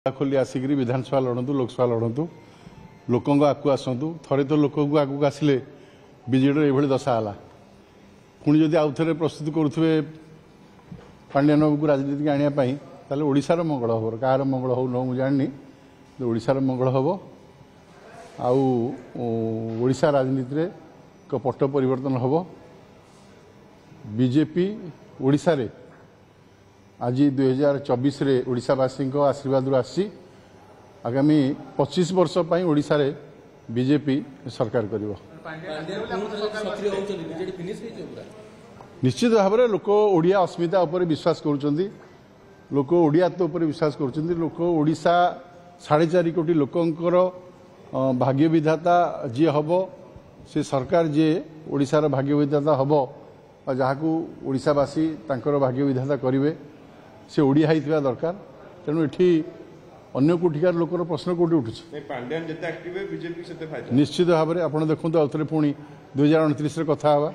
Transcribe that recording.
खोली आसिक विधानसभा लड़ू लोकसभा लड़ू लोकों आगू आसतु थे तो लोक आगू आसिले विजेडर ये दशा है पुणी जदि आउ थे प्रस्तुत करुवे पांड्यान बाबू को राजनीति आने ओडार मंगल हम कहार मंगल हो न जानी ओडार मंगल हम आशा राजनीति रे एक पट परिवर्तन हम बीजेपी ओडिशा रे आज 2024 रे ओडिशावासी आशीर्वाद आसी आगामी 25 वर्ष पर ओडिशा रे बीजेपी सरकार करिवो। निश्चित भाव में लोक ओडिया अस्मिता उपर विश्वास करुचंदी लोक ओडियात्व उपर विश्वास करुचंदी लोक ओडिशा 4.5 कोटी लोकंकर भाग्य विधाता जी हम से सरकार जी ओडिशार भाग्य विधाता हम जहाँ को ओडिशावासी तांकर भाग्य विधाता करेंगे से ओडिया होइथिबा दरकार तेणु एठी अन्य कोटिकार लोकर प्रश्न कोटी उठुछि पांड्यान जते एक्टिव बीजेपी सेते फायदा निश्चित भाव में आपण देखंतु आउथरे पुणी 2029 रे कथा हवा